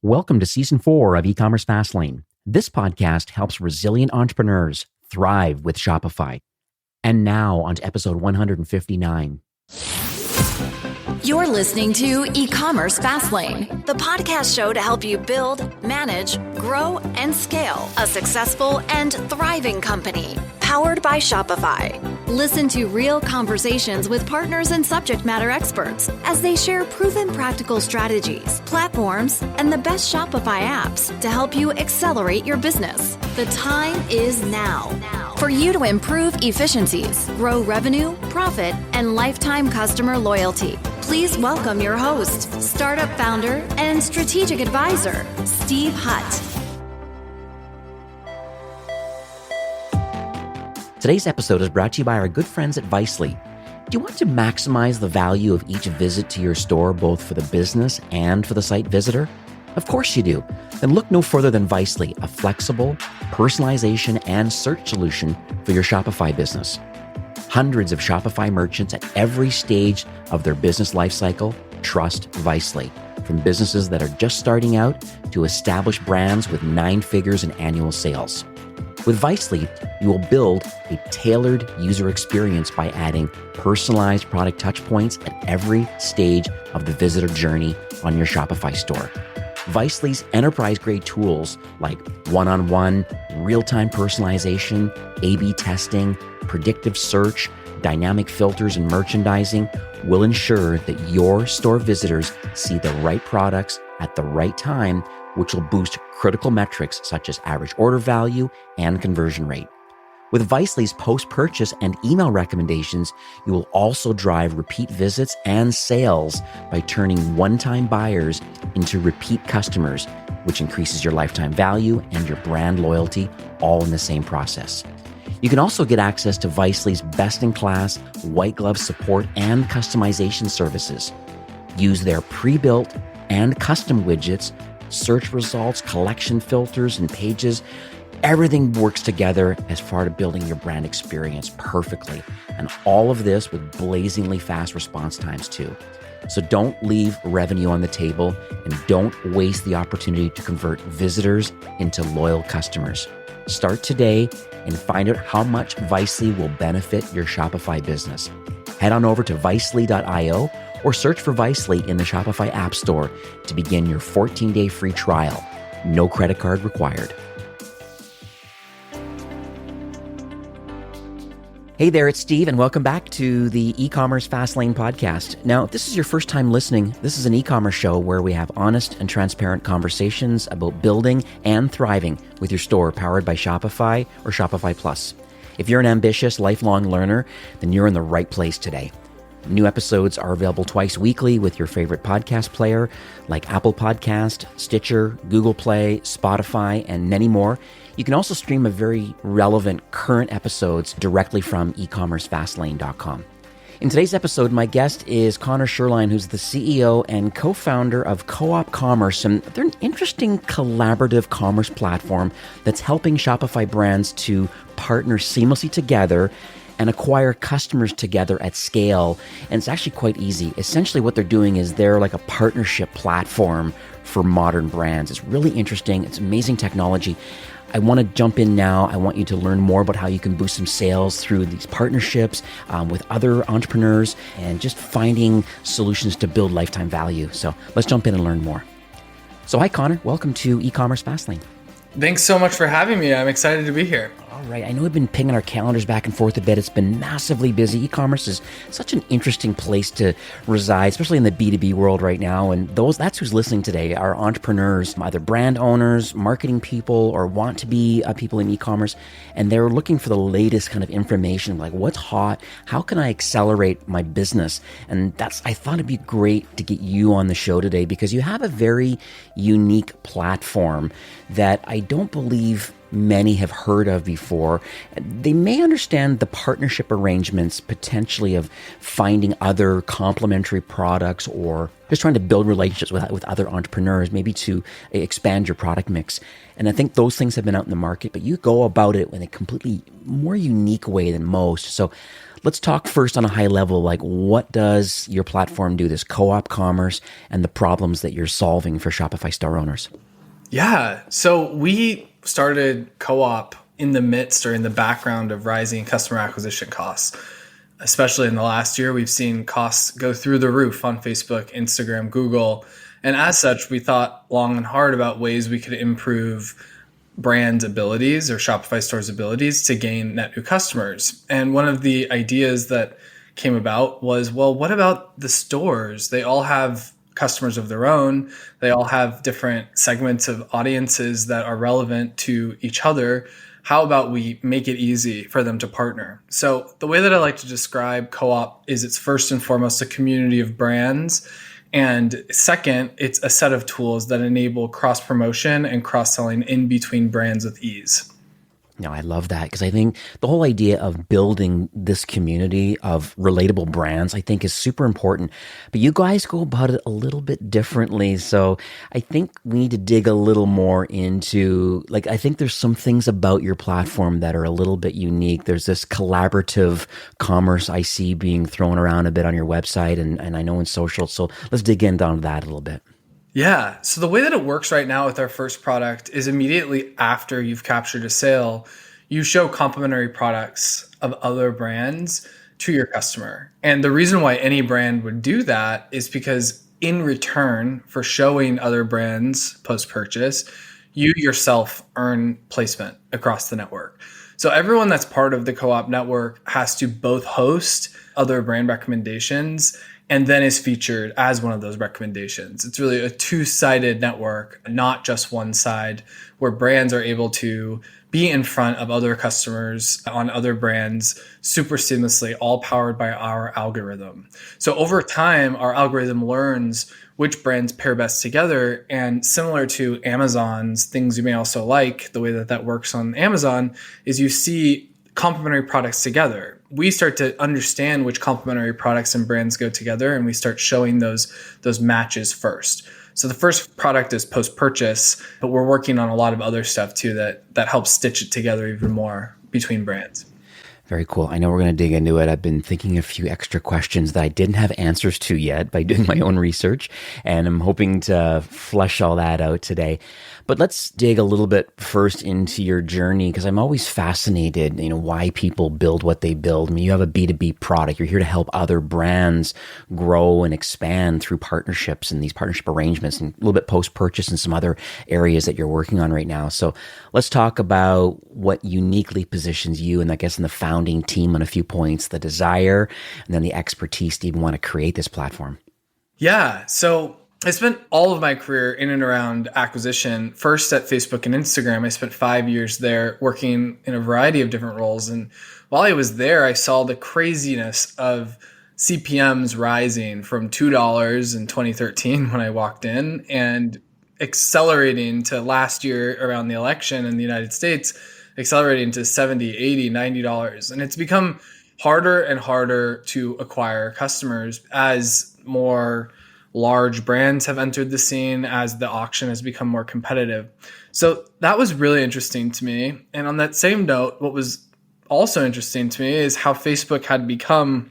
Welcome to Season 4 of E-commerce Fastlane. This podcast helps resilient entrepreneurs thrive with Shopify. And now on to episode 159. You're listening to E-commerce Fastlane, the podcast show to help you build, manage, grow, and scale a successful and thriving company, powered by Shopify. Listen to real conversations with partners and subject matter experts as they share proven practical strategies, platforms, and the best Shopify apps to help you accelerate your business. The time is now for you to improve efficiencies, grow revenue, profit, and lifetime customer loyalty. Please welcome your host, startup founder and strategic advisor, Steve Hutt. Today's episode is brought to you by our good friends at Visely. Do you want to maximize the value of each visit to your store, both for the business and for the site visitor? Of course you do. Then look no further than Visely, a flexible personalization and search solution for your Shopify business. Hundreds of Shopify merchants at every stage of their business lifecycle trust Visely, from businesses that are just starting out to established brands with 9 figures in annual sales. With Visely, you will build a tailored user experience by adding personalized product touchpoints at every stage of the visitor journey on your Shopify store. Visely's enterprise-grade tools like one-on-one, real-time personalization, A/B testing, predictive search, dynamic filters, and merchandising will ensure that your store visitors see the right products at the right time, which will boost critical metrics such as average order value and conversion rate. With Visely's post-purchase and email recommendations, you will also drive repeat visits and sales by turning one-time buyers into repeat customers, which increases your lifetime value and your brand loyalty all in the same process. You can also get access to Visely's best-in-class white glove support and customization services. Use their pre-built and custom widgets, search results, collection filters, and pages. Everything works together as far as building your brand experience perfectly. And all of this with blazingly fast response times too. So don't leave revenue on the table and don't waste the opportunity to convert visitors into loyal customers. Start today and find out how much Visely will benefit your Shopify business. Head on over to Visely.io or search for Visely in the Shopify App Store to begin your 14-day free trial. No credit card required. Hey there, it's Steve, and welcome back to the E-commerce Fastlane podcast. Now, if this is your first time listening, this is an e-commerce show where we have honest and transparent conversations about building and thriving with your store powered by Shopify or Shopify Plus. If you're an ambitious, lifelong learner, then you're in the right place today. New episodes are available twice weekly with your favorite podcast player like Apple Podcast, Stitcher, Google Play, Spotify, and many more. You can also stream a very relevant current episodes directly from ecommercefastlane.com. In today's episode, my guest is Connor Sherline, who's the CEO and co-founder of Co-op Commerce, and they're an interesting collaborative commerce platform that's helping Shopify brands to partner seamlessly together and acquire customers together at scale. And it's actually quite easy. Essentially what they're doing is they're like a partnership platform for modern brands. It's really interesting. It's amazing technology. I want to jump in now. I want you to learn more about how you can boost some sales through these partnerships with other entrepreneurs and just finding solutions to build lifetime value. So let's jump in and learn more. So hi, Connor. Welcome to E-commerce Fastlane. Thanks so much for having me. I'm excited to be here. All right. I know we've been pinging our calendars back and forth a bit. It's been massively busy. E-commerce is such an interesting place to reside, especially in the B2B world right now. And that's who's listening today are entrepreneurs, either brand owners, marketing people, or want to be people in e-commerce. And they're looking for the latest kind of information, like what's hot? How can I accelerate my business? And I thought it'd be great to get you on the show today because you have a very unique platform that I don't believe many have heard of before. They may understand the partnership arrangements potentially of finding other complementary products or just trying to build relationships with other entrepreneurs, maybe to expand your product mix. And I think those things have been out in the market, but you go about it in a completely more unique way than most. So Let's talk first on a high level, like what does your platform do, this co-op commerce, and the problems that you're solving for Shopify store owners? Yeah. So we started co-op in the midst or in the background of rising customer acquisition costs. Especially in the last year, we've seen costs go through the roof on Facebook, Instagram, Google. And as such, we thought long and hard about ways we could improve brand abilities or Shopify store's abilities to gain net new customers. And one of the ideas that came about was, well, what about the stores? They all have customers of their own. They all have different segments of audiences that are relevant to each other. How about we make it easy for them to partner? So the way that I like to describe co-op is it's first and foremost a community of brands. And second, it's a set of tools that enable cross-promotion and cross-selling in between brands with ease. No, I love that because I think the whole idea of building this community of relatable brands, I think is super important. But you guys go about it a little bit differently. So I think we need to dig a little more into, like, I think there's some things about your platform that are a little bit unique. There's this collaborative commerce I see being thrown around a bit on your website and I know in social. So let's dig in on that a little bit. Yeah. So the way that it works right now with our first product is immediately after you've captured a sale, you show complementary products of other brands to your customer. And the reason why any brand would do that is because in return for showing other brands post-purchase, you yourself earn placement across the network. So everyone that's part of the co-op network has to both host other brand recommendations and then is featured as one of those recommendations. It's really a two-sided network, not just one side, where brands are able to be in front of other customers on other brands super seamlessly, all powered by our algorithm. So over time, our algorithm learns which brands pair best together. And similar to Amazon's Things You May Also Like, the way that that works on Amazon is you see complementary products together. We start to understand which complementary products and brands go together, and we start showing those matches first. So the first product is post-purchase, but we're working on a lot of other stuff too that helps stitch it together even more between brands. Very cool. I know we're going to dig into it. I've been thinking a few extra questions that I didn't have answers to yet by doing my own research, and I'm hoping to flesh all that out today. But let's dig a little bit first into your journey because I'm always fascinated, why people build what they build. I mean, you have a B2B product. You're here to help other brands grow and expand through partnerships and these partnership arrangements and a little bit post-purchase and some other areas that you're working on right now. So let's talk about what uniquely positions you and I guess in the founding team on a few points, the desire and then the expertise to even want to create this platform. Yeah. So I spent all of my career in and around acquisition, first at Facebook and Instagram. I spent 5 years there working in a variety of different roles. And while I was there, I saw the craziness of CPMs rising from $2 in 2013 when I walked in and accelerating to last year around the election in the United States, accelerating to $70, $80, $90. And it's become harder and harder to acquire customers as more large brands have entered the scene, as the auction has become more competitive. So that was really interesting to me. And on that same note, what was also interesting to me is how Facebook had become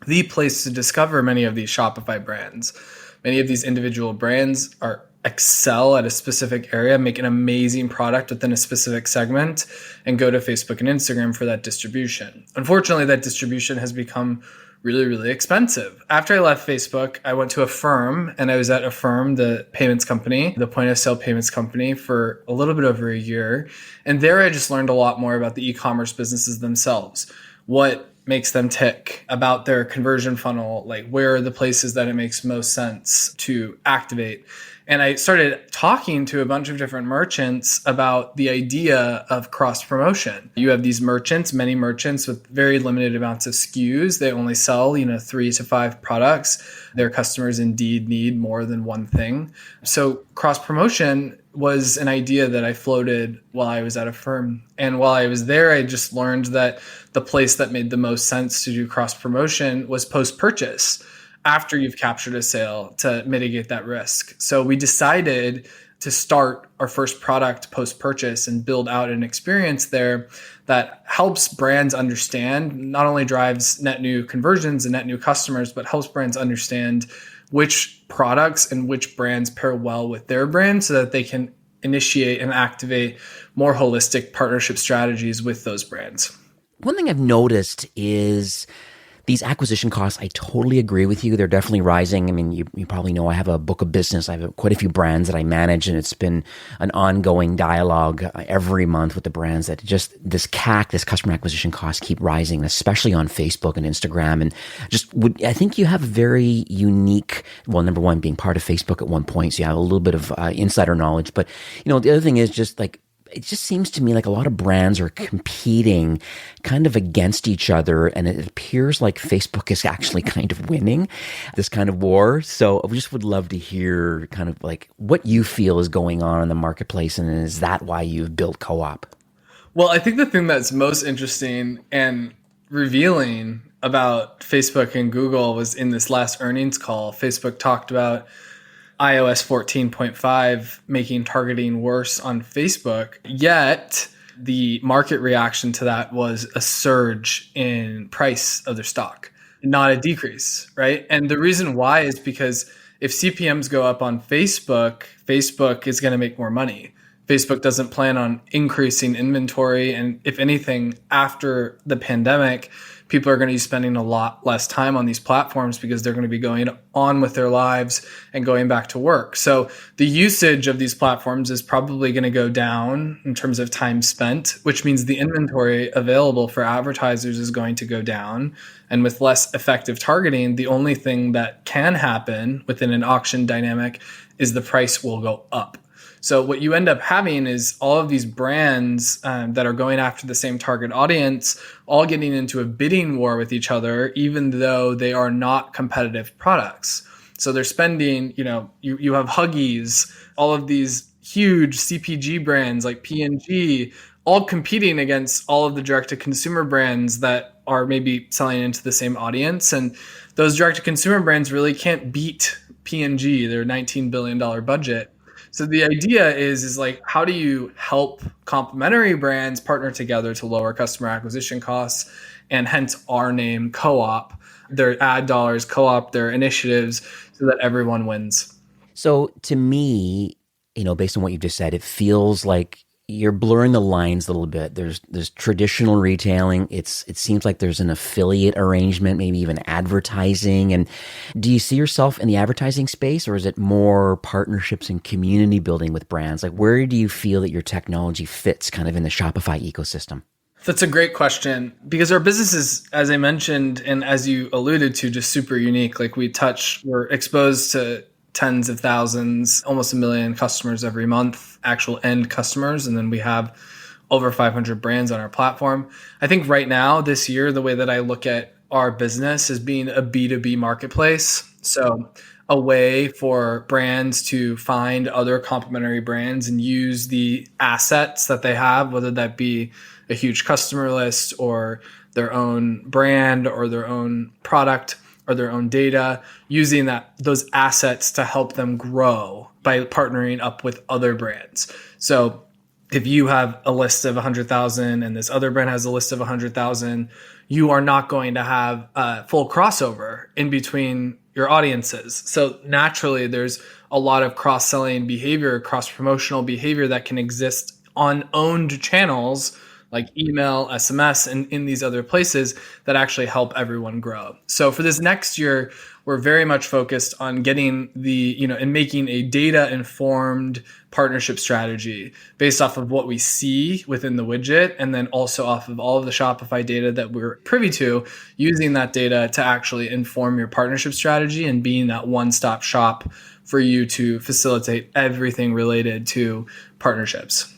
the place to discover many of these Shopify brands. Many of these individual brands excel at a specific area, make an amazing product within a specific segment, and go to Facebook and Instagram for that distribution. Unfortunately, that distribution has become really, really expensive. After I left Facebook, I went to Affirm, and I was at Affirm, the payments company, the point of sale payments company, for a little bit over a year. And there I just learned a lot more about the e-commerce businesses themselves. What makes them tick, about their conversion funnel, like where are the places that it makes most sense to activate. And I started talking to a bunch of different merchants about the idea of cross promotion. You have these merchants, many merchants with very limited amounts of SKUs. They only sell, 3 to 5 products. Their customers indeed need more than one thing. So cross promotion was an idea that I floated while I was at Affirm. And while I was there, I just learned that the place that made the most sense to do cross promotion was post-purchase, after you've captured a sale, to mitigate that risk. So we decided to start our first product post-purchase and build out an experience there that helps brands understand, not only drives net new conversions and net new customers, but helps brands understand which products and which brands pair well with their brand so that they can initiate and activate more holistic partnership strategies with those brands. One thing I've noticed is these acquisition costs. I totally agree with you. They're definitely rising. I mean, you probably know I have a book of business. I have quite a few brands that I manage, and it's been an ongoing dialogue every month with the brands that just this CAC, this customer acquisition costs keep rising, especially on Facebook and Instagram. And I think you have a very unique, well, number one, being part of Facebook at one point, so you have a little bit of insider knowledge. But, the other thing is just like, it just seems to me like a lot of brands are competing kind of against each other, and it appears like Facebook is actually kind of winning this kind of war. So I just would love to hear kind of like what you feel is going on in the marketplace, and is that why you've built Co-op? Well, I think the thing that's most interesting and revealing about Facebook and Google was in this last earnings call. Facebook talked about iOS 14.5 making targeting worse on Facebook, yet the market reaction to that was a surge in price of their stock, not a decrease, right? And the reason why is because if CPMs go up on Facebook, Facebook is going to make more money. Facebook doesn't plan on increasing inventory. And if anything, after the pandemic, people are going to be spending a lot less time on these platforms because they're going to be going on with their lives and going back to work. So the usage of these platforms is probably going to go down in terms of time spent, which means the inventory available for advertisers is going to go down. And with less effective targeting, the only thing that can happen within an auction dynamic is the price will go up. So what you end up having is all of these brands that are going after the same target audience, all getting into a bidding war with each other, even though they are not competitive products. So they're spending, you have Huggies, all of these huge CPG brands like P&G, all competing against all of the direct-to-consumer brands that are maybe selling into the same audience. And those direct-to-consumer brands really can't beat P&G, their $19 billion budget. So the idea is like, how do you help complementary brands partner together to lower customer acquisition costs, and hence our name, Co-op, their ad dollars, Co-op their initiatives, so that everyone wins. So to me, based on what you just said, it feels like you're blurring the lines a little bit. There's traditional retailing. It seems like there's an affiliate arrangement, maybe even advertising. And do you see yourself in the advertising space, or is it more partnerships and community building with brands? Like, where do you feel that your technology fits kind of in the Shopify ecosystem? That's a great question, because our business is, as I mentioned, and as you alluded to, just super unique. Like we're exposed to tens of thousands, almost 1 million customers every month, actual end customers. And then we have over 500 brands on our platform. I think right now, this year, the way that I look at our business is being a B2B marketplace. So a way for brands to find other complementary brands and use the assets that they have, whether that be a huge customer list or their own brand or their own product or their own data, using those assets to help them grow by partnering up with other brands. So if you have a list of 100,000 and this other brand has a list of 100,000, you are not going to have a full crossover in between your audiences. So naturally, there's a lot of cross-selling behavior, cross-promotional behavior that can exist on owned channels like email, SMS, and in these other places that actually help everyone grow. So for this next year, we're very much focused on getting and making a data-informed partnership strategy based off of what we see within the widget, and then also off of all of the Shopify data that we're privy to, using that data to actually inform your partnership strategy and being that one-stop shop for you to facilitate everything related to partnerships.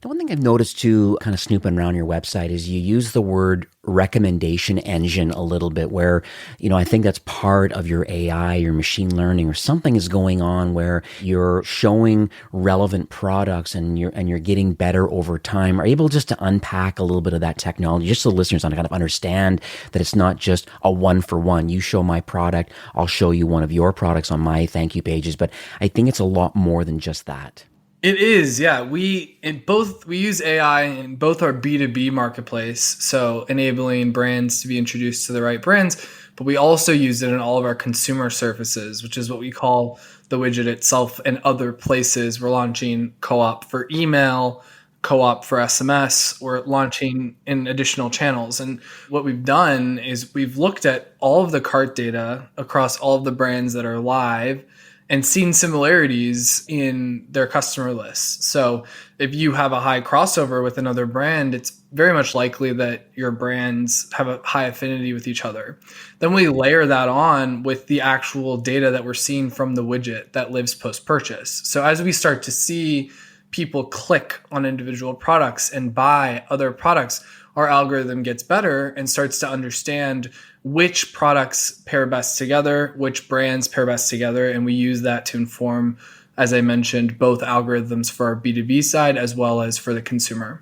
The one thing I've noticed too, kind of snooping around your website, is you use the word recommendation engine a little bit where, I think that's part of your AI, your machine learning, or something is going on where you're showing relevant products and you're getting better over time. Are you able just to unpack a little bit of that technology, just so listeners kind of understand that it's not just a one for one. You show my product, I'll show you one of your products on my thank you pages. But I think it's a lot more than just that. It is, yeah. We use AI in both our B2B marketplace, so enabling brands to be introduced to the right brands, but we also use it in all of our consumer services, which is what we call the widget itself and other places. We're launching co-op for email, co-op for SMS. We're launching in additional channels. And what we've done is we've looked at all of the cart data across all of the brands that are live and seen similarities in their customer lists. So if you have a high crossover with another brand, it's very much likely that your brands have a high affinity with each other. Then we layer that on with the actual data that we're seeing from the widget that lives post-purchase. So as we start to see people click on individual products and buy other products, our algorithm gets better and starts to understand which products pair best together, which brands pair best together. And we use that to inform, as I mentioned, both algorithms for our B2B side as well as for the consumer.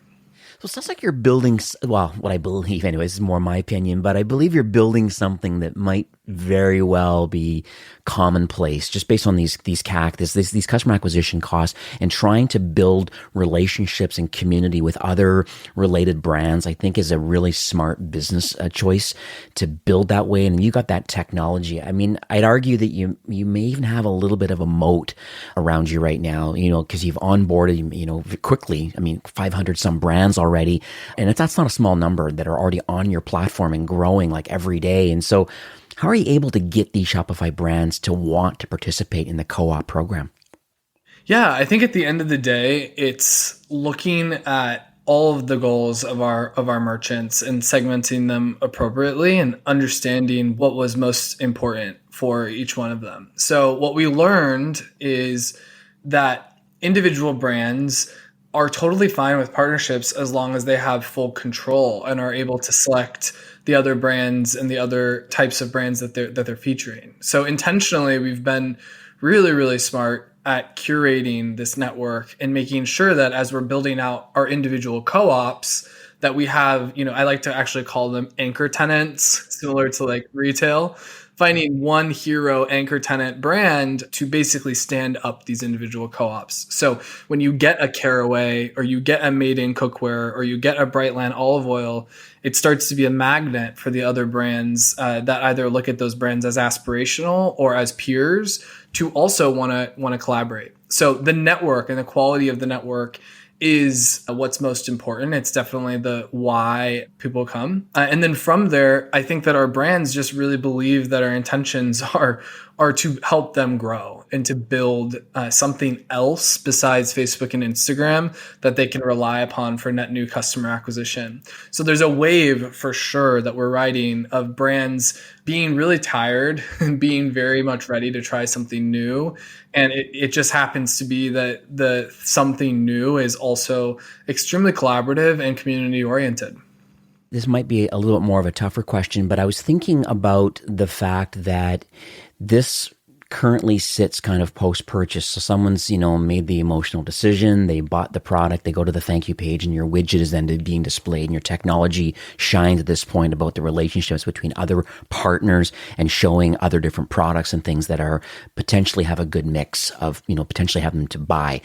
So it sounds like you're building, well, what I believe anyways, is more my opinion, but I believe you're building something that might very well be commonplace just based on these CAC, these customer acquisition costs, and trying to build relationships and community with other related brands, I think is a really smart business choice to build that way. And you got that technology. I mean, I'd argue that you may even have a little bit of a moat around you right now, because you've onboarded, quickly, 500 some brands already. And that's not a small number that are already on your platform and growing like every day. And so how are you able to get these Shopify brands to want to participate in the co-op program? Yeah, I think at the end of the day, it's looking at all of the goals of our merchants and segmenting them appropriately and understanding what was most important for each one of them. So what we learned is that individual brands are totally fine with partnerships as long as they have full control and are able to select the other brands and the other types of brands that they're featuring. So intentionally, we've been really, really smart at curating this network and making sure that as we're building out our individual co-ops, that we have, I like to actually call them anchor tenants, similar to like retail, finding one hero anchor tenant brand to basically stand up these individual co-ops. So when you get a Caraway or you get a Made in Cookware or you get a Brightland olive oil, it starts to be a magnet for the other brands that either look at those brands as aspirational or as peers to also want to collaborate. So the network and the quality of the network is what's most important. It's definitely the why people come. And then from there, I think that our brands just really believe that our intentions are to help them grow and to build something else besides Facebook and Instagram that they can rely upon for net new customer acquisition. So there's a wave for sure that we're riding of brands being really tired and being very much ready to try something new. And it just happens to be that the something new is also extremely collaborative and community oriented. This might be a little bit more of a tougher question, but I was thinking about the fact that this currently sits kind of post-purchase. So someone's, made the emotional decision, they bought the product, they go to the thank you page, and your widget is then being displayed, and your technology shines at this point about the relationships between other partners and showing other different products and things that are potentially have a good mix of, potentially have them to buy.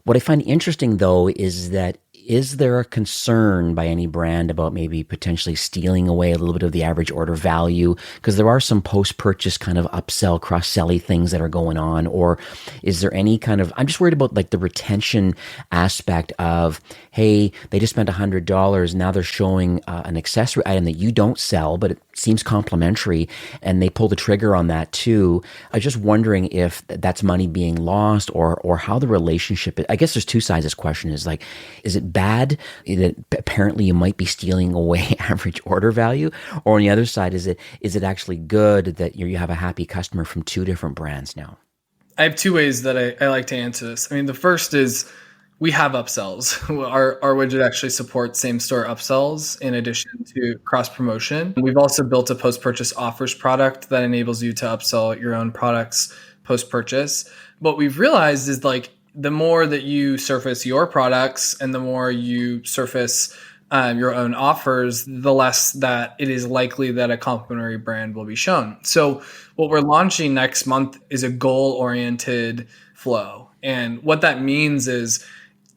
What I find interesting though is that is there a concern by any brand about maybe potentially stealing away a little bit of the average order value? Because there are some post-purchase kind of upsell, cross-selling things that are going on. Or is there any kind of, I'm just worried about like the retention aspect of, hey, they just spent $100. Now they're showing an accessory item that you don't sell, but it seems complimentary, and they pull the trigger on that too. I was just wondering if that's money being lost or how the relationship is. I guess there's two sides to this question. Is like, is it bad that apparently you might be stealing away average order value? Or on the other side, is it actually good that you have a happy customer from two different brands now? I have two ways that I like to answer this. The first is We have upsells. Our widget actually supports same store upsells in addition to cross promotion. We've also built a post purchase offers product that enables you to upsell your own products post purchase. What we've realized is like the more that you surface your products and the more you surface your own offers, the less that it is likely that a complementary brand will be shown. So what we're launching next month is a goal oriented flow. And what that means is,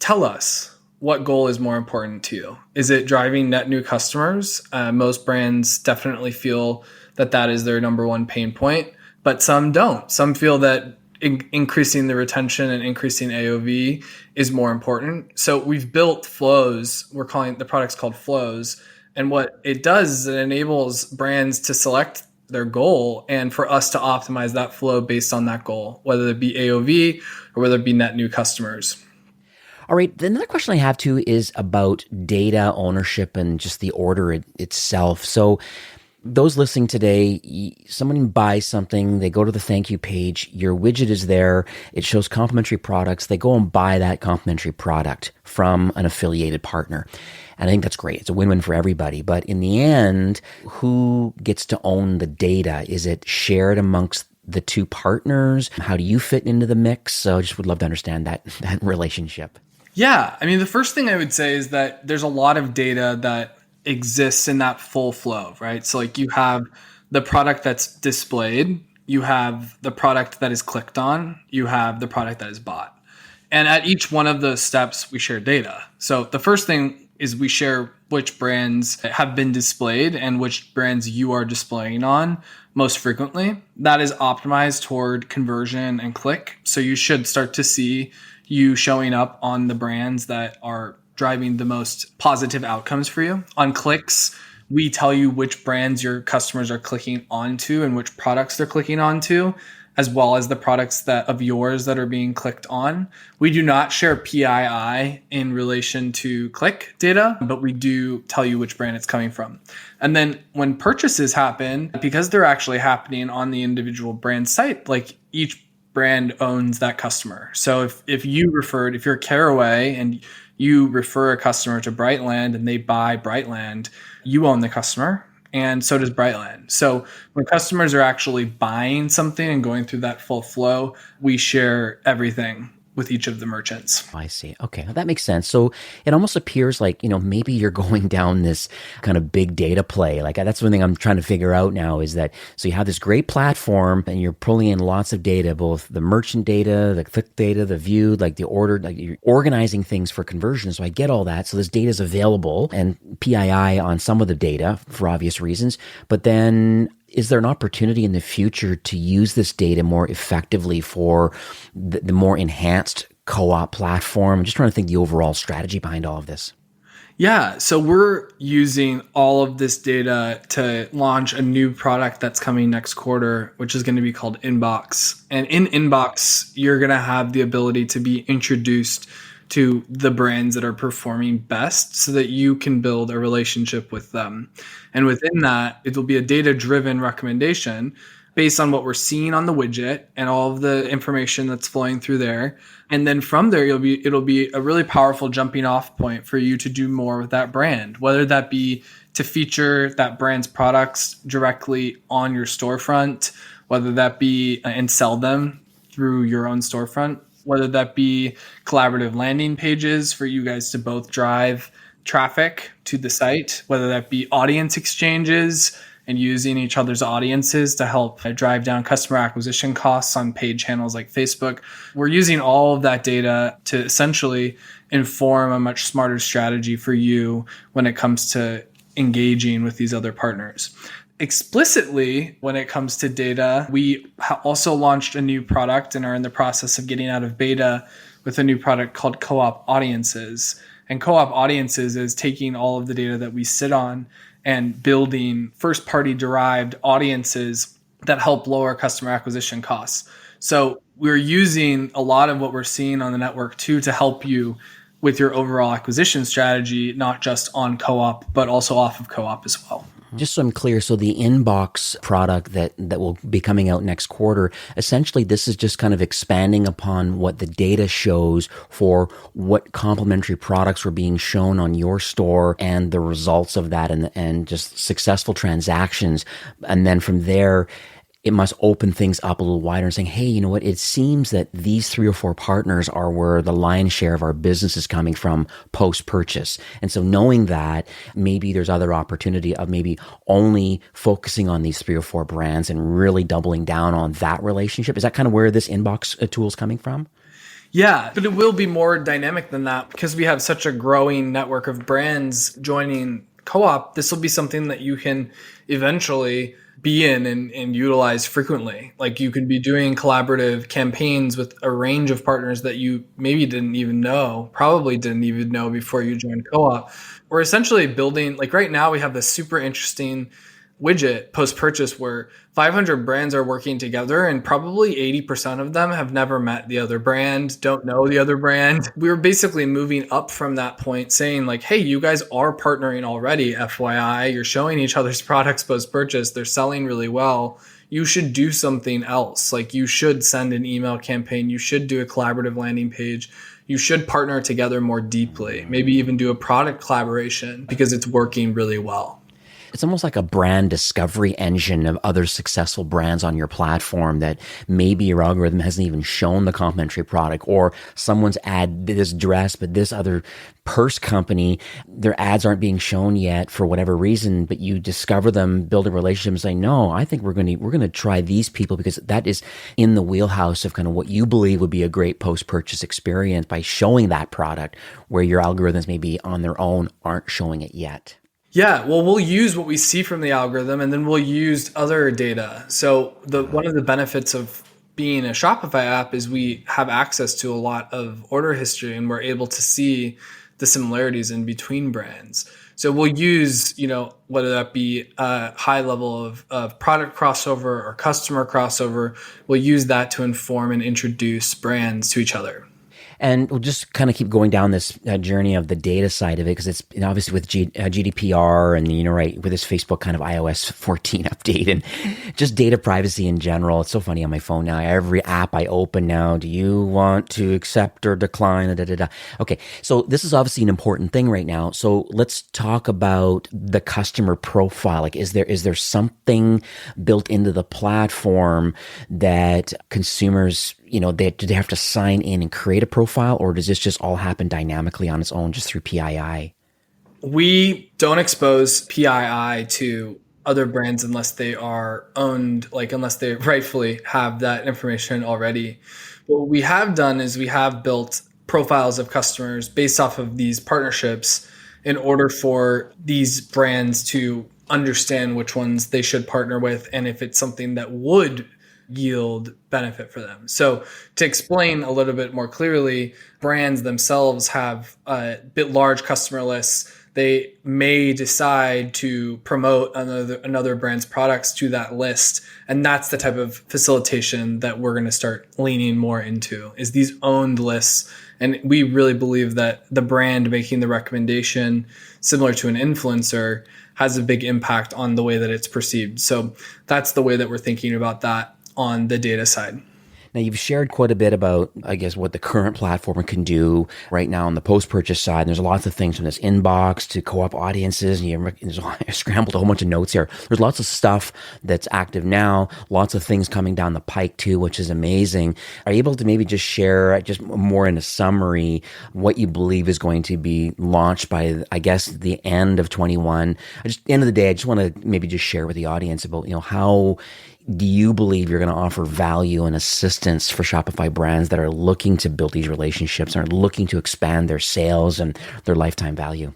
tell us what goal is more important to you. Is it driving net new customers? Most brands definitely feel that that is their number one pain point, but some don't. Some feel that increasing the retention and increasing AOV is more important. So we've built flows. We're calling the product's called Flows. And what it does is it enables brands to select their goal and for us to optimize that flow based on that goal, whether it be AOV or whether it be net new customers. All right. Another question I have too is about data ownership and just the order itself. So those listening today, someone buys something, they go to the thank you page, your widget is there, it shows complimentary products, they go and buy that complimentary product from an affiliated partner. And I think that's great. It's a win-win for everybody. But in the end, who gets to own the data? Is it shared amongst the two partners? How do you fit into the mix? So I just would love to understand that relationship. Yeah. I mean, the first thing I would say is that there's a lot of data that exists in that full flow, right? So like you have the product that's displayed, you have the product that is clicked on, you have the product that is bought. And at each one of those steps, we share data. So the first thing is we share which brands have been displayed and which brands you are displaying on most frequently. That is optimized toward conversion and click. So you should start to see you showing up on the brands that are driving the most positive outcomes for you. On clicks, we tell you which brands your customers are clicking onto and which products they're clicking onto, as well as the products that of yours that are being clicked on. We do not share PII in relation to click data, but we do tell you which brand it's coming from. And then when purchases happen, because they're actually happening on the individual brand site, like each brand owns that customer. So if you're Caraway and you refer a customer to Brightland and they buy Brightland, you own the customer and so does Brightland. So when customers are actually buying something and going through that full flow, we share everything with each of the merchants. I see. Okay, that makes sense. So it almost appears like, maybe you're going down this kind of big data play. Like that's one thing I'm trying to figure out now is that, so you have this great platform and you're pulling in lots of data, both the merchant data, the click data, the view, like the order, like you're organizing things for conversion. So I get all that. So this data is available and PII on some of the data for obvious reasons. But then is there an opportunity in the future to use this data more effectively for the more enhanced co-op platform? I'm just trying to think the overall strategy behind all of this. Yeah, so we're using all of this data to launch a new product that's coming next quarter, which is going to be called Inbox. And in Inbox, you're going to have the ability to be introduced to the brands that are performing best so that you can build a relationship with them. And within that, it'll be a data-driven recommendation based on what we're seeing on the widget and all of the information that's flowing through there. And then from there, it'll be a really powerful jumping off point for you to do more with that brand, whether that be to feature that brand's products directly on your storefront, whether that be and sell them through your own storefront, whether that be collaborative landing pages for you guys to both drive traffic to the site, whether that be audience exchanges and using each other's audiences to help drive down customer acquisition costs on paid channels like Facebook. We're using all of that data to essentially inform a much smarter strategy for you when it comes to engaging with these other partners. Explicitly, when it comes to data, we also launched a new product and are in the process of getting out of beta with a new product called Co-op Audiences. And Co-op Audiences is taking all of the data that we sit on and building first-party derived audiences that help lower customer acquisition costs. So we're using a lot of what we're seeing on the network too to help you with your overall acquisition strategy, not just on Co-op, but also off of Co-op as well. Just so I'm clear, so the inbox product that will be coming out next quarter, essentially this is just kind of expanding upon what the data shows for what complementary products were being shown on your store and the results of that and just successful transactions. And then from there, it must open things up a little wider and saying, hey, you know what? It seems that these 3 or 4 partners are where the lion's share of our business is coming from post-purchase. And so knowing that, maybe there's other opportunity of maybe only focusing on these 3 or 4 brands and really doubling down on that relationship. Is that kind of where this inbox tool is coming from? Yeah, but it will be more dynamic than that because we have such a growing network of brands joining Co-op. This will be something that you can eventually be in and utilize frequently. Like you could be doing collaborative campaigns with a range of partners that you maybe probably didn't even know before you joined Co-op. We're essentially building, like right now we have this super interesting widget post-purchase where 500 brands are working together and probably 80% of them have never met the other brand, don't know the other brand. We were basically moving up from that point saying like, hey, you guys are partnering already, FYI. You're showing each other's products post-purchase. They're selling really well. You should do something else. Like you should send an email campaign. You should do a collaborative landing page. You should partner together more deeply, maybe even do a product collaboration because it's working really well. It's almost like a brand discovery engine of other successful brands on your platform that maybe your algorithm hasn't even shown the complementary product, or someone's ad this dress, but this other purse company, their ads aren't being shown yet for whatever reason, but you discover them, build a relationship and say, no, I think we're going to try these people because that is in the wheelhouse of kind of what you believe would be a great post-purchase experience by showing that product where your algorithms maybe on their own aren't showing it yet. Yeah, well, we'll use what we see from the algorithm and then we'll use other data. So one of the benefits of being a Shopify app is we have access to a lot of order history and we're able to see the similarities in between brands. So we'll use, whether that be a high level of product crossover or customer crossover, we'll use that to inform and introduce brands to each other. And we'll just kind of keep going down this journey of the data side of it because it's obviously with GDPR and, right, with this Facebook kind of iOS 14 update and just data privacy in general. It's so funny on my phone now. Every app I open now, do you want to accept or decline? Okay, so this is obviously an important thing right now. So let's talk about the customer profile. Like, is there something built into the platform that consumers do they have to sign in and create a profile, or does this just all happen dynamically on its own just through PII? We don't expose PII to other brands unless they are owned, unless they rightfully have that information already. What we have done is we have built profiles of customers based off of these partnerships in order for these brands to understand which ones they should partner with and if it's something that would yield benefit for them. So to explain a little bit more clearly, brands themselves have a bit large customer lists. They may decide to promote another brand's products to that list. And that's the type of facilitation that we're going to start leaning more into, is these owned lists. And we really believe that the brand making the recommendation, similar to an influencer, has a big impact on the way that it's perceived. So that's the way that we're thinking about that on the data side. Now, you've shared quite a bit about, I guess, what the current platform can do right now on the post-purchase side. There's lots of things from this inbox to co-op audiences. And I scrambled a whole bunch of notes here. There's lots of stuff that's active now, lots of things coming down the pike too, which is amazing. Are you able to maybe just share, just more in a summary, what you believe is going to be launched by, I guess, the end of 21? At the end of the day, I just want to maybe just share with the audience about, how do you believe you're going to offer value and assistance for Shopify brands that are looking to build these relationships and are looking to expand their sales and their lifetime value?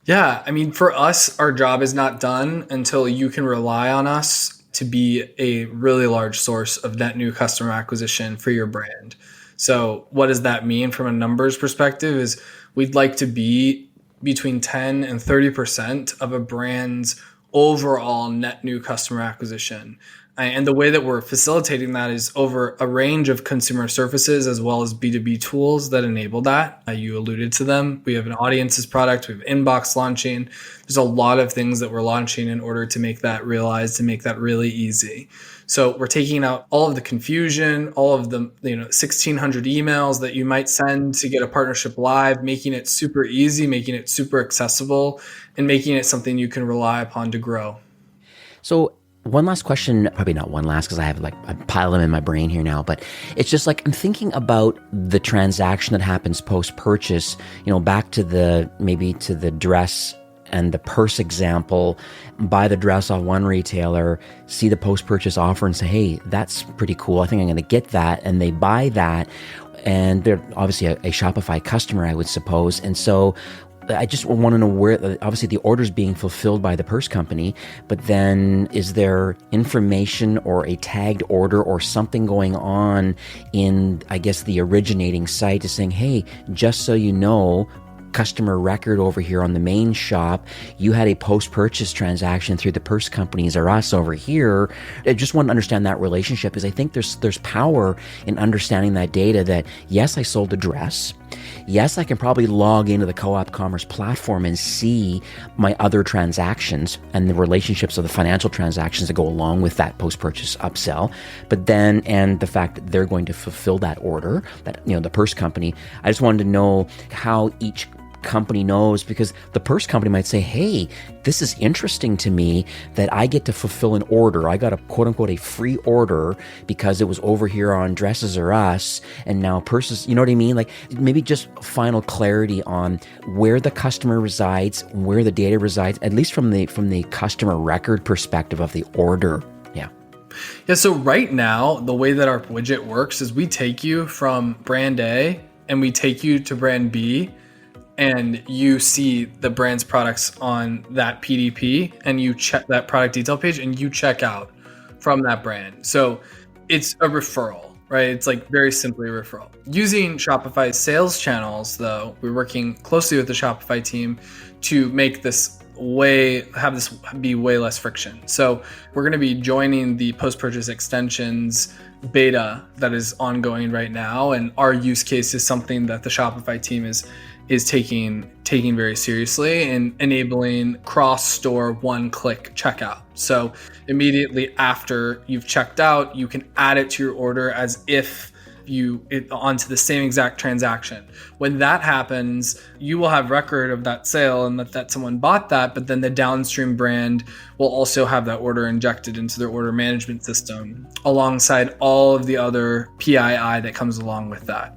Yeah, I mean, for us, our job is not done until you can rely on us to be a really large source of net new customer acquisition for your brand. So what does that mean from a numbers perspective is we'd like to be between 10 and 30% of a brand's overall net new customer acquisition. And the way that we're facilitating that is over a range of consumer services as well as B2B tools that enable that. You alluded to them. We have an audiences product, we have inbox launching. There's a lot of things that we're launching in order to make that realized, to make that really easy. So we're taking out all of the confusion, all of the 1,600 emails that you might send to get a partnership live, making it super easy, making it super accessible, and making it something you can rely upon to grow. So one last question, probably not one last because I have a pile of them in my brain here now, but it's just like I'm thinking about the transaction that happens post-purchase, back to the dress and the purse example. Buy the dress off one retailer, see the post-purchase offer and say, hey, that's pretty cool. I think I'm going to get that. And they buy that. And they're obviously a Shopify customer, I would suppose. And so I just want to know where, obviously the order is being fulfilled by the purse company, but then is there information or a tagged order or something going on in, I guess, the originating site is saying, hey, just so you know, customer record over here on the main shop, you had a post-purchase transaction through the purse companies or us over here. I just want to understand that relationship because I think there's power in understanding that data that, yes, I sold a dress. Yes, I can probably log into the Co-op Commerce platform and see my other transactions and the relationships of the financial transactions that go along with that post-purchase upsell. But then, and the fact that they're going to fulfill that order, that, the purse company, I just wanted to know how each company knows, because the purse company might say, hey, this is interesting to me that I get to fulfill an order. I got a quote unquote a free order because it was over here on Dresses or Us and now purses, you know what I mean? Like maybe just final clarity on where the customer resides, where the data resides, at least from the customer record perspective of the order. Yeah, so right now, the way that our widget works is we take you from brand A and we take you to brand B, and you see the brand's products on that PDP, and you check that product detail page and you check out from that brand. So it's a referral, right? It's like very simply a referral. Using Shopify's sales channels, though, we're working closely with the Shopify team to make this be way less friction. So we're going to be joining the post-purchase extensions beta that is ongoing right now, and our use case is something that the Shopify team is taking very seriously and enabling cross-store one-click checkout. So immediately after you've checked out, you can add it to your order as if onto the same exact transaction. When that happens, you will have record of that sale and that someone bought that, but then the downstream brand will also have that order injected into their order management system alongside all of the other PII that comes along with that.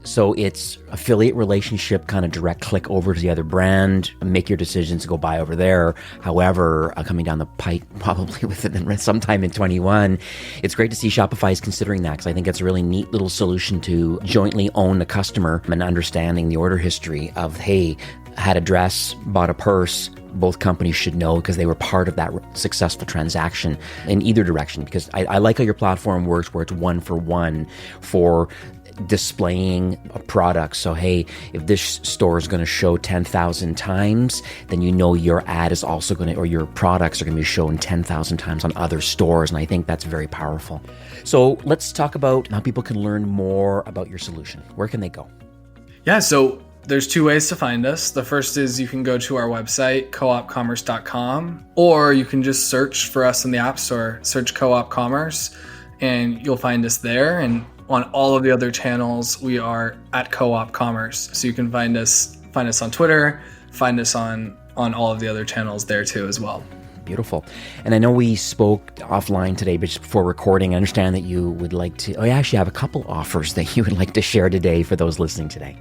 So it's affiliate relationship, kind of direct click over to the other brand, make your decisions to go buy over there. However, coming down the pike, probably within sometime in 21, it's great to see Shopify is considering that because I think it's a really neat little solution to jointly own the customer and understanding the order history of, hey, had a dress, bought a purse. Both companies should know because they were part of that successful transaction in either direction. Because I like how your platform works where it's one for displaying a product. So, hey, if this store is going to show 10,000 times, then your ad is also going to, or your products are going to be shown 10,000 times on other stores. And I think that's very powerful. So let's talk about how people can learn more about your solution. Where can they go? Yeah, so there's two ways to find us. The first is you can go to our website, coopcommerce.com, or you can just search for us in the App Store, search Co-op Commerce, and you'll find us there. And on all of the other channels, we are at Co-op Commerce. So you can find us on Twitter, find us on all of the other channels there too as well. Beautiful. And I know we spoke offline today, but just before recording, I understand that you would like to, you actually have a couple offers that you would like to share today for those listening today.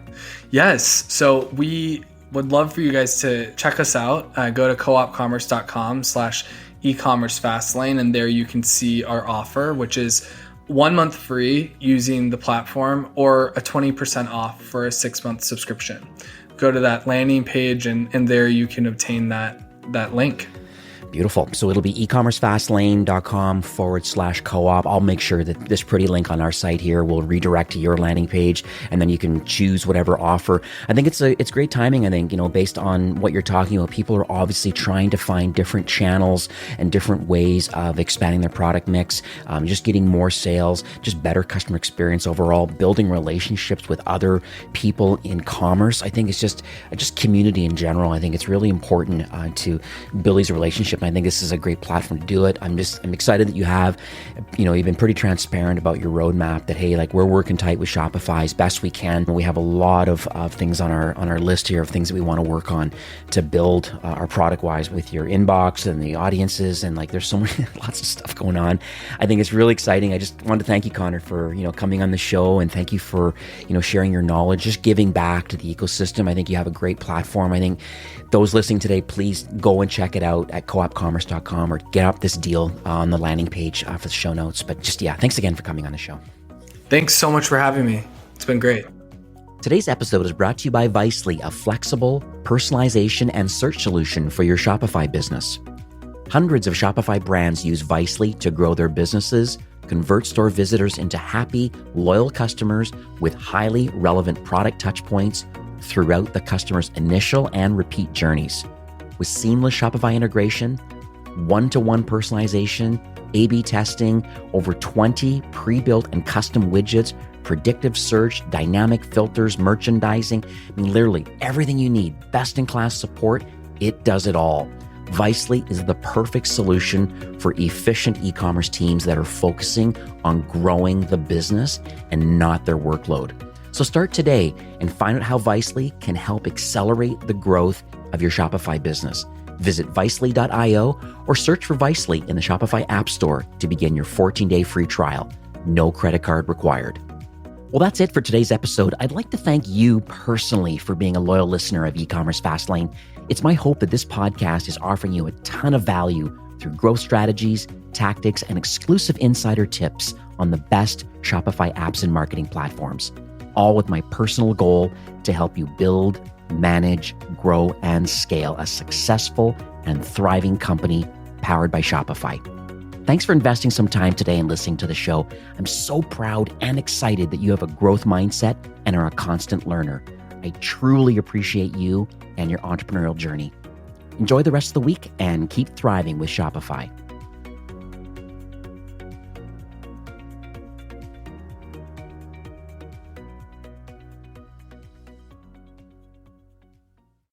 Yes. So we would love for you guys to check us out. Go to coopcommerce.com/e-commerce fastlane, and there you can see our offer, which is 1 month free using the platform or a 20% off for a 6-month subscription. Go to that landing page and there you can obtain that link. Beautiful. So it'll be ecommercefastlane.com/co-op. I'll make sure that this pretty link on our site here will redirect to your landing page, and then you can choose whatever offer. I think it's great timing. I think, based on what you're talking about, people are obviously trying to find different channels and different ways of expanding their product mix, just getting more sales, just better customer experience overall, building relationships with other people in commerce. I think it's just community in general. I think it's really important to build these relationships. I think this is a great platform to do it. I'm excited that you've been pretty transparent about your roadmap that, hey, like we're working tight with Shopify as best we can. We have a lot of things on our list here of things that we want to work on to build our product wise with your inbox and the audiences. And like, there's so many, lots of stuff going on. I think it's really exciting. I just wanted to thank you, Connor, for, coming on the show, and thank you for, sharing your knowledge, just giving back to the ecosystem. I think you have a great platform. I think those listening today, please go and check it out at coopcommerce.com or get up this deal on the landing page for the show notes. But thanks again for coming on the show. Thanks so much for having me. It's been great. Today's episode is brought to you by Visely, a flexible personalization and search solution for your Shopify business. Hundreds of Shopify brands use Visely to grow their businesses, convert store visitors into happy, loyal customers with highly relevant product touchpoints throughout the customer's initial and repeat journeys. With seamless Shopify integration, one-to-one personalization, A/B testing, over 20 pre-built and custom widgets, predictive search, dynamic filters, merchandising, literally everything you need, best-in-class support, it does it all. Visely is the perfect solution for efficient e-commerce teams that are focusing on growing the business and not their workload. So start today and find out how Visely can help accelerate the growth of your Shopify business. Visit Visely.io or search for Visely in the Shopify App Store to begin your 14-day free trial. No credit card required. Well, that's it for today's episode. I'd like to thank you personally for being a loyal listener of E-commerce Fastlane. It's my hope that this podcast is offering you a ton of value through growth strategies, tactics, and exclusive insider tips on the best Shopify apps and marketing platforms, all with my personal goal to help you build, manage, grow, and scale a successful and thriving company powered by Shopify. Thanks for investing some time today and listening to the show. I'm so proud and excited that you have a growth mindset and are a constant learner. I truly appreciate you and your entrepreneurial journey. Enjoy the rest of the week and keep thriving with Shopify.